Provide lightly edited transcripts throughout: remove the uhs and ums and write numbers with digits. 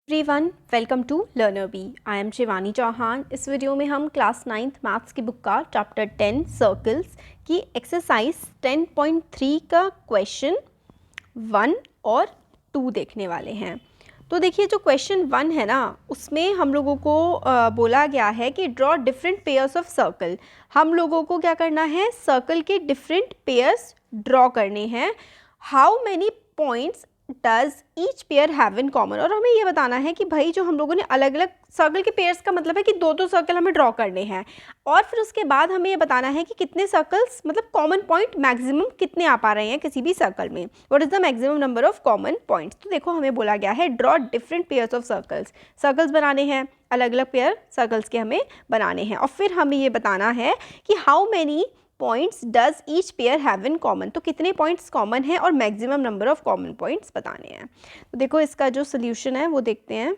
Everyone, welcome to learner bee. I am Shivani Chauhan. इस video में हम क्लास 9th मैथ्स की बुक का चैप्टर 10 सर्कल्स की एक्सरसाइज 10.3 का क्वेश्चन 1 और 2 देखने वाले हैं। तो देखिए, जो क्वेश्चन 1 है ना, उसमें हम लोगों को बोला गया है कि draw different pairs of circle. हम लोगों को क्या करना है, सर्कल के डिफरेंट पेयर्स ड्रॉ करने हैं। How many points does each pair have in common, और हमें ये बताना है कि भाई जो हम लोगों ने अलग अलग सर्कल के पेयर्स का मतलब है कि दो सर्कल हमें ड्रॉ करने हैं, और फिर उसके बाद हमें ये बताना है कि कितने सर्कल्स मतलब कॉमन पॉइंट मैक्सिमम कितने आ पा रहे हैं किसी भी सर्कल में। What is the maximum number of common points. तो देखो, हमें बोला गया है draw different pairs of circles. Circles बनाने हैं, अलग अलग पेयर सर्कल्स के हमें बनाने हैं, और फिर हमें ये बताना है कि how many points does each pair have in common. तो कितने पॉइंट्स कॉमन है और maximum number of common points बताने हैं। तो देखो, इसका जो सोल्यूशन है वो देखते हैं।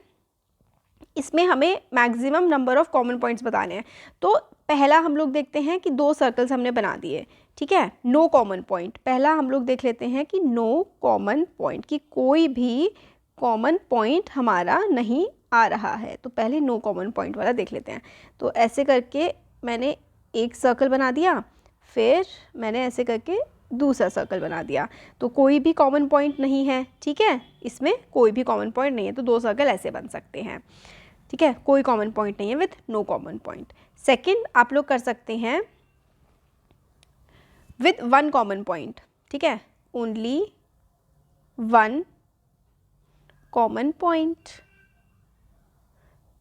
इसमें हमें maximum number of common points बताने हैं। तो पहला हम लोग देखते हैं कि दो सर्कल्स हमने बना दिए, ठीक है, नो कॉमन पॉइंट। पहला हम लोग देख लेते हैं कि नो कॉमन पॉइंट, कि कोई भी कॉमन पॉइंट हमारा नहीं आ रहा है। तो पहले नो कॉमन पॉइंट वाला देख लेते हैं। तो ऐसे करके मैंने एक सर्कल बना दिया, फिर मैंने ऐसे करके दूसरा सर्कल बना दिया। तो कोई भी कॉमन पॉइंट नहीं है, ठीक है, इसमें कोई भी कॉमन पॉइंट नहीं है। तो दो सर्कल ऐसे बन सकते हैं, ठीक है, कोई कॉमन पॉइंट नहीं है with no common point. Second आप लोग कर सकते हैं विथ वन कॉमन पॉइंट, ठीक है, ओनली वन कॉमन पॉइंट।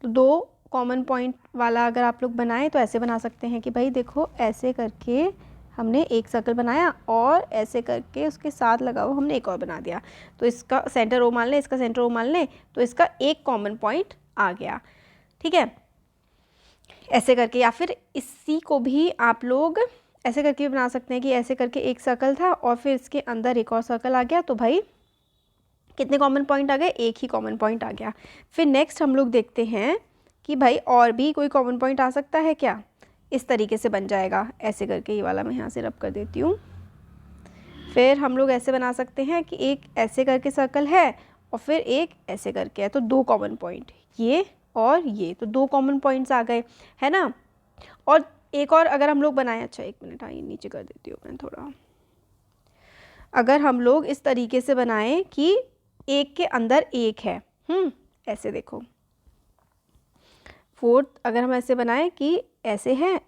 तो दो कॉमन पॉइंट वाला अगर आप लोग बनाएं तो ऐसे बना सकते हैं कि भाई देखो, ऐसे करके हमने एक सर्कल बनाया और ऐसे करके उसके साथ लगा हुआ हमने एक और बना दिया। तो इसका सेंटर ओ मान लें, इसका सेंटर ओ मान लें, तो इसका एक कॉमन पॉइंट आ गया, ठीक है, ऐसे करके। या फिर इसी को भी आप लोग ऐसे करके भी बना सकते हैं कि ऐसे करके एक सर्कल था और फिर इसके अंदर एक और सर्कल आ गया। तो भाई कितने कॉमन पॉइंट आ गए, एक ही कॉमन पॉइंट आ गया। फिर नेक्स्ट हम लोग देखते हैं कि भाई और भी कोई कॉमन पॉइंट आ सकता है क्या। इस तरीके से बन जाएगा, ऐसे करके, ये वाला मैं यहाँ से रब कर देती हूँ। फिर हम लोग ऐसे बना सकते हैं कि एक ऐसे करके सर्कल है और फिर एक ऐसे करके है। तो दो कॉमन पॉइंट, ये और ये, तो दो कॉमन पॉइंट्स आ गए, है ना। और एक और अगर हम लोग बनाएं, अच्छा एक मिनट, हाँ ये नीचे कर देती हूँ मैं थोड़ा। अगर हम लोग इस तरीके से बनाएं कि एक के अंदर एक है, ऐसे देखो, फोर्थ अगर हम ऐसे बनाएं कि ऐसे है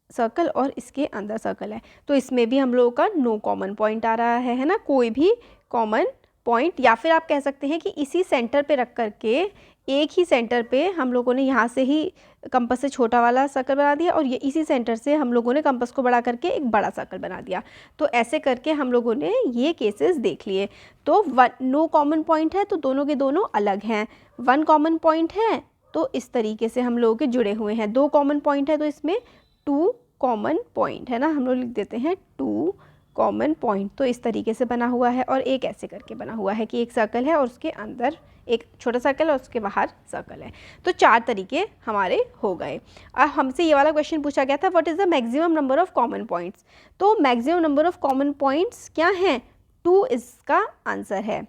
सर्कल और इसके अंदर सर्कल है, तो इसमें भी हम लोगों का नो कॉमन पॉइंट आ रहा है ना, कोई भी कॉमन पॉइंट। या फिर आप कह सकते हैं कि इसी सेंटर पे रख करके, एक ही सेंटर पे हम लोगों ने यहाँ से ही कंपास से छोटा वाला सर्कल बना दिया और ये इसी सेंटर से हम लोगों ने कंपास को बड़ा करके एक बड़ा सर्कल बना दिया। तो ऐसे करके हम लोगों ने ये केसेस देख लिए। तो वन नो कॉमन पॉइंट है तो दोनों के दोनों अलग हैं। वन कॉमन पॉइंट है तो इस तरीके से हम लोगों के जुड़े हुए हैं। दो कॉमन पॉइंट है तो इसमें टू कॉमन पॉइंट है ना, हम लोग लिख देते हैं टू कॉमन पॉइंट। तो इस तरीके से बना हुआ है, और एक ऐसे करके बना हुआ है कि एक सर्कल है और उसके अंदर एक छोटा सर्कल और उसके बाहर सर्कल है। तो चार तरीके हमारे हो गए। अब हमसे ये वाला क्वेश्चन पूछा गया था, what is the maximum number of common points. तो maximum number of common points क्या हैं, 2 इसका आंसर है।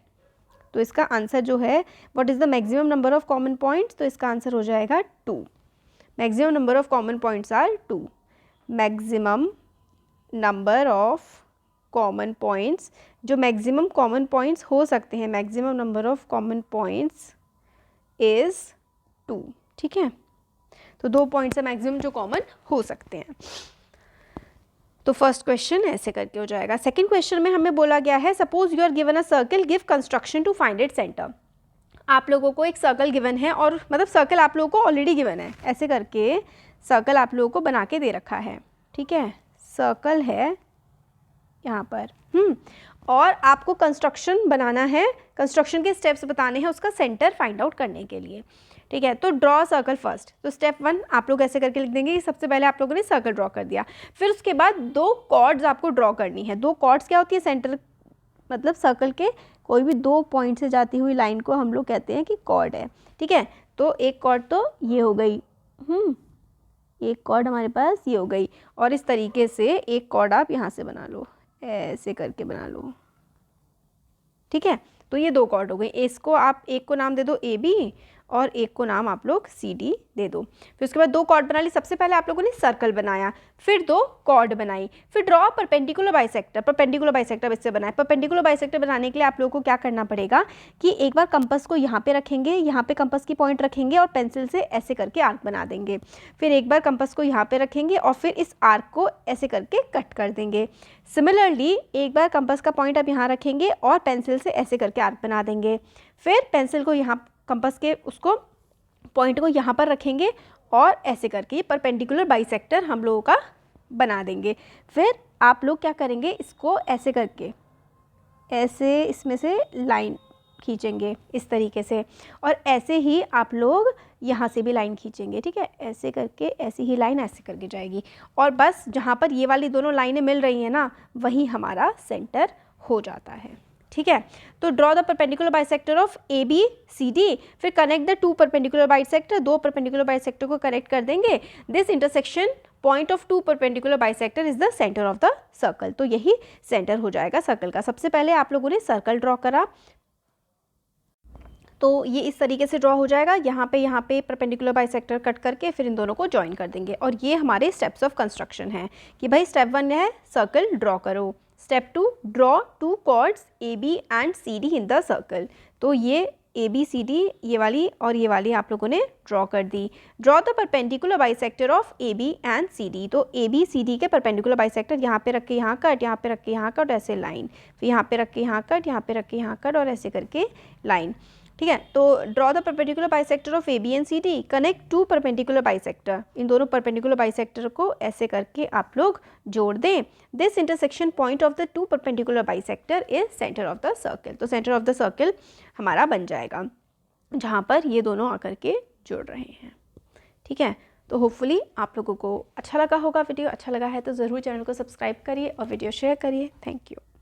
तो इसका आंसर जो है, what is the maximum number of common points, तो इसका आंसर हो जाएगा 2। Maximum number of common points are 2। Maximum number of common points, जो मैक्सिमम कॉमन पॉइंट्स हो सकते हैं, maximum number of common points is 2, ठीक है। तो 2 पॉइंट्स है मैक्सिमम जो कॉमन हो सकते हैं। तो फर्स्ट क्वेश्चन ऐसे करके हो जाएगा। सेकंड क्वेश्चन में हमें बोला गया है, suppose you are given a circle, give construction to find it centre. आप लोगों को एक सर्कल गिवन है, और मतलब सर्कल आप लोगों को ऑलरेडी गिवन है, ऐसे करके सर्कल आप लोगों को बना के दे रखा है, ठीक है, सर्कल है यहाँ पर, और आपको कंस्ट्रक्शन बनाना है, कंस्ट्रक्शन के स्टेप्स बताने हैं उसका सेंटर फाइंड आउट करने के लिए, ठीक है। तो ड्रॉ सर्कल फर्स्ट। तो स्टेप 1 आप लोग ऐसे करके लिख देंगे कि सबसे पहले आप लोगों ने सर्कल ड्रॉ कर दिया। फिर उसके बाद 2 कॉर्ड्स आपको ड्रॉ करनी है। 2 कॉर्ड्स क्या होती है, सेंटर मतलब सर्कल के कोई भी 2 पॉइंट से जाती हुई लाइन को हम लोग कहते हैं कि कॉर्ड है, ठीक है। तो एक कॉर्ड तो ये हो गई, एक कॉर्ड हमारे पास ये हो गई, और इस तरीके से एक कॉर्ड आप यहाँ से बना लो, ऐसे करके बना लो, ठीक है। तो ये 2 कॉर्ड हो गई। इसको आप एक को नाम दे दो AB और एक को नाम आप लोग CD दे दो। फिर उसके बाद दो कॉर्ड बना ली। सबसे पहले आप लोगों ने सर्कल बनाया, फिर दो कॉर्ड बनाई, फिर draw perpendicular bisector. Perpendicular bisector इससे बनाए। परपेंडिकुलर बाइसेक्टर बनाने के लिए आप लोगों को क्या करना पड़ेगा कि एक बार कंपास को यहाँ पे रखेंगे, यहाँ पे कंपास की पॉइंट रखेंगे और पेंसिल से ऐसे करके आर्क बना देंगे। फिर एक बार कंपास को यहाँ पे रखेंगे और फिर इस आर्क को ऐसे करके कट कर देंगे। सिमिलरली एक बार कंपास का पॉइंट आप यहाँ रखेंगे और पेंसिल से ऐसे करके आर्क बना देंगे। फिर पेंसिल को यहाँ कंपास के उसको पॉइंट को यहाँ पर रखेंगे और ऐसे करके परपेंडिकुलर बाइसेक्टर हम लोगों का बना देंगे। फिर आप लोग क्या करेंगे, इसको ऐसे करके ऐसे इसमें से लाइन खींचेंगे इस तरीके से, और ऐसे ही आप लोग यहाँ से भी लाइन खींचेंगे। ठीक है, ऐसे करके ऐसी ही लाइन ऐसे करके जाएगी और बस जहाँ पर ये वाली दोनों लाइनें मिल रही हैं ना, वही हमारा सेंटर हो जाता है। ठीक है, तो draw the perpendicular bisector of ABCD। फिर connect the two perpendicular bisector, दो परपेंडिकुलर बाइसेक्टर को कनेक्ट कर देंगे। This intersection point of two perpendicular bisector is the centre of the circle. तो यही सेंटर हो जाएगा सर्कल का। सबसे पहले आप लोगों ने सर्कल ड्रॉ करा, तो ये इस तरीके से ड्रॉ हो जाएगा। यहाँ पे परपेंडिकुलर बाइसेक्टर कट करके फिर इन दोनों को ज्वाइन कर देंगे। और ये हमारे स्टेप्स ऑफ कंस्ट्रक्शन है कि भाई स्टेप 1 है सर्कल ड्रॉ करो, step 2 draw two chords AB and CD in the circle. तो ये ABCD ये वाली और ये वाली आप लोगों ने ड्रॉ कर दी। Draw the perpendicular bisector of AB and CD। तो ABCD के परपेंडिकुलर बाइसेक्टर यहाँ पे रख के यहाँ कट, यहाँ पे रख के यहाँ कट, ऐसे लाइन, फिर यहाँ पे रख के यहाँ कट, यहाँ पे रख के यहाँ कट और ऐसे करके लाइन। ठीक है, तो draw the perpendicular bisector of AB and CD, connect to perpendicular bisector. इन दोनों परपेंडिकुलर बाइसेक्टर को ऐसे करके आप लोग जोड़ दें। This intersection point of the two perpendicular bisector is centre of the circle. तो सेंटर ऑफ द सर्कल हमारा बन जाएगा जहाँ पर ये दोनों आकर के जुड़ रहे हैं। ठीक है, तो होपफुली आप लोगों को अच्छा लगा होगा वीडियो। अच्छा लगा है तो ज़रूर चैनल को सब्सक्राइब करिए और वीडियो शेयर करिए। Thank you.